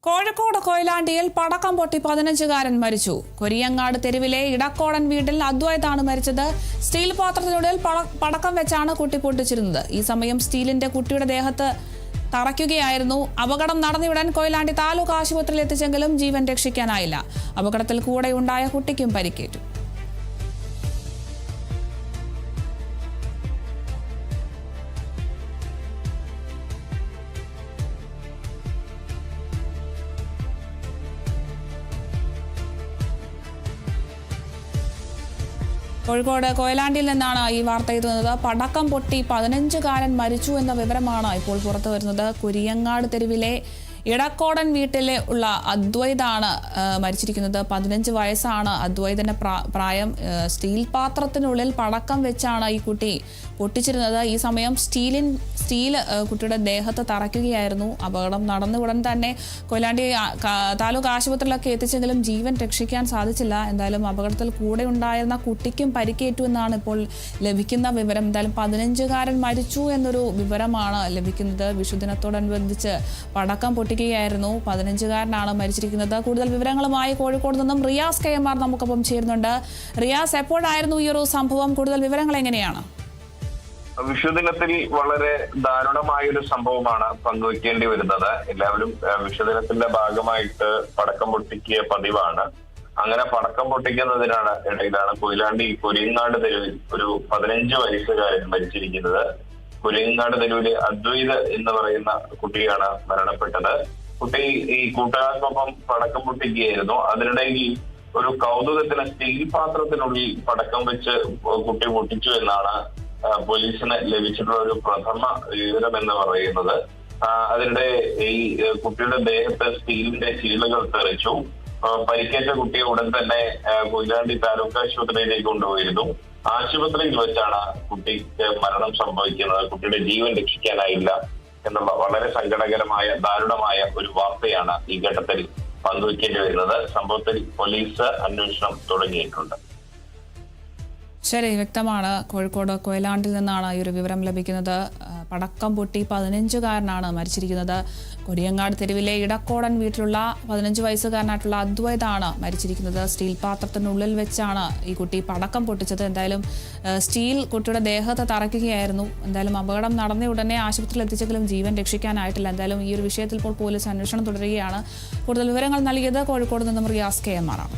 കോഴിക്കോട് കൊയിലാണ്ടിയിൽ പടക്കം പൊട്ടി 15-കാരൻ മരിച്ചു. കൊരിയങ്ങാട് തെരുവിലെ ഇടക്കോടൻ വീട്ടിൽ അദ്വൈതാണ് മരിച്ചത്. സ്റ്റീൽ പാത്രത്തിനുള്ളിൽ പടക്കം വെച്ചാണ് കുട്ടി പൊട്ടിച്ചിരുന്നത്. ഈ സമയം സ്റ്റീലിന്റെ കുട്ടിയുടെ ദേഹത്ത് തറയ്ക്കുകയായിരുന്നു. അപകടം നടന്നയുടൻ കൊയിലാണ്ടി താലൂക്ക് ആശുപത്രിയിൽ എത്തിച്ചെങ്കിലും ജീവൻ രക്ഷിക്കാനായില്ല. അപകടത്തിൽ കൂടെയുണ്ടായ കുട്ടിക്കും പരിക്കേറ്റു. കോഴിക്കോട് കൊയിലാണ്ടിയിൽ നിന്നാണ് ഈ വാർത്ത എത്തുന്നത്. പടക്കം പൊട്ടി 15-കാരൻ മരിച്ചു എന്ന വിവരമാണ് ഇപ്പോൾ പുറത്തു വരുന്നത്. കുരിയങ്ങാട് തെരുവിലെ ഇടക്കോടൻ വീട്ടിലെ ഉള്ള അദ്വൈതാണ് മരിച്ചിരിക്കുന്നത്. 15 വയസ്സാണ് അദ്വൈതിന്റെ പ്രായം. സ്റ്റീൽ പാത്രത്തിനുള്ളിൽ പടക്കം വെച്ചാണ് ഈ കുട്ടി പൊട്ടിച്ചിരുന്നത്. ഈ സമയം സ്റ്റീൽ കുട്ടിയുടെ ദേഹത്ത് തറയ്ക്കുകയായിരുന്നു. അപകടം നടന്ന ഉടൻ തന്നെ കൊയിലാണ്ടി താലൂക്ക് ആശുപത്രിയിലൊക്കെ എത്തിച്ചെങ്കിലും ജീവൻ രക്ഷിക്കാൻ സാധിച്ചില്ല. എന്തായാലും അപകടത്തിൽ കൂടെ ഉണ്ടായിരുന്ന കുട്ടിക്കും പരിക്കേറ്റു എന്നാണ് ഇപ്പോൾ ലഭിക്കുന്ന വിവരം. എന്തായാലും 15-കാരൻ മരിച്ചു എന്നൊരു വിവരമാണ് ലഭിക്കുന്നത്. വിഷുദിനത്തോടനുബന്ധിച്ച് പടക്കം പൊട്ടിക്കുകയായിരുന്നു. 15-കാരനാണ് മരിച്ചിരിക്കുന്നത്. കൂടുതൽ വിവരങ്ങളുമായി കോഴിക്കോട് നിന്നും റിയാസ് KMR നമുക്കൊപ്പം ചേരുന്നുണ്ട്. റിയാസ്, എപ്പോഴായിരുന്നു ഈ ഒരു സംഭവം? കൂടുതൽ വിവരങ്ങൾ എങ്ങനെയാണ്? വിഷുദിനത്തിൽ വളരെ ദാരുണമായ ഒരു സംഭവമാണ് പങ്കുവയ്ക്കേണ്ടി വരുന്നത്. എല്ലാവരും വിഷുദിനത്തിന്റെ ഭാഗമായിട്ട് പടക്കം പൊട്ടിക്കുക പതിവാണ്. അങ്ങനെ പടക്കം പൊട്ടിക്കുന്നതിനാണ് ഇടയിലാണ് കൊയിലാണ്ടി കൊരിയങ്ങാട് തെരുവിൽ ഒരു 15 വയസ്സുകാരൻ മരിച്ചിരിക്കുന്നത്. കൊരിയങ്ങാട് തെരുവിലെ അദ്വൈത് എന്ന് പറയുന്ന കുട്ടിയാണ് മരണപ്പെട്ടത്. കുട്ടി ഈ കൂട്ടുകാർക്കൊപ്പം പടക്കം പൊട്ടിക്കുകയായിരുന്നു. അതിനിടയിൽ ഒരു കൗതുകത്തിന് സ്റ്റീൽ പാത്രത്തിനുള്ളിൽ പടക്കം വെച്ച് കുട്ടി പൊട്ടിച്ചു എന്നാണ് പോലീസിന് ലഭിച്ചിട്ടുള്ള ഒരു പ്രഥമ വിവരം എന്ന് പറയുന്നത്. അതിനിടെ ഈ കുട്ടിയുടെ ദേഹത്ത് സ്റ്റീലിന്റെ ചീളുകൾ തെറിച്ചു. പരിക്കേറ്റ കുട്ടിയെ ഉടൻ തന്നെ കൊയിലാണ്ടി താലൂക്ക് ആശുപത്രിയിലേക്ക് കൊണ്ടുപോയിരുന്നു. ആശുപത്രിയിൽ വെച്ചാണ് കുട്ടിക്ക് മരണം സംഭവിക്കുന്നത്. കുട്ടിയുടെ ജീവൻ രക്ഷിക്കാനായില്ല എന്നുള്ള വളരെ സങ്കടകരമായ ദാരുണമായ ഒരു വാർത്തയാണ് ഈ ഘട്ടത്തിൽ പങ്കുവയ്ക്കേണ്ടി വരുന്നത്. സംഭവത്തിൽ പോലീസ് അന്വേഷണം തുടങ്ങിയിട്ടുണ്ട്. ശരി, വ്യക്തമാണ്. കോഴിക്കോട് കൊയിലാണ്ടിൽ നിന്നാണ് ഈ ഒരു വിവരം ലഭിക്കുന്നത്. പടക്കം പൊട്ടി 15-കാരനാണ് മരിച്ചിരിക്കുന്നത്. കൊരിയങ്ങാട് തെരുവിലെ ഇടക്കോടൻ വീട്ടിലുള്ള 15 വയസ്സുകാരനായിട്ടുള്ള അദ്വൈതാണ് മരിച്ചിരിക്കുന്നത്. സ്റ്റീൽ പാത്രത്തിനുള്ളിൽ വെച്ചാണ് ഈ കുട്ടി പടക്കം പൊട്ടിച്ചത്. എന്തായാലും സ്റ്റീൽ കുട്ടിയുടെ ദേഹത്ത് തറയ്ക്കുകയായിരുന്നു. എന്തായാലും അപകടം നടന്ന ഉടനെ ആശുപത്രിയിൽ എത്തിച്ചെങ്കിലും ജീവൻ രക്ഷിക്കാനായിട്ടില്ല. എന്തായാലും ഈ ഒരു വിഷയത്തിൽ ഇപ്പോൾ പോലീസ് അന്വേഷണം തുടരുകയാണ്. കൂടുതൽ വിവരങ്ങൾ നൽകിയത് കോഴിക്കോട് നിന്നും റിയാസ് KMR ആണ്.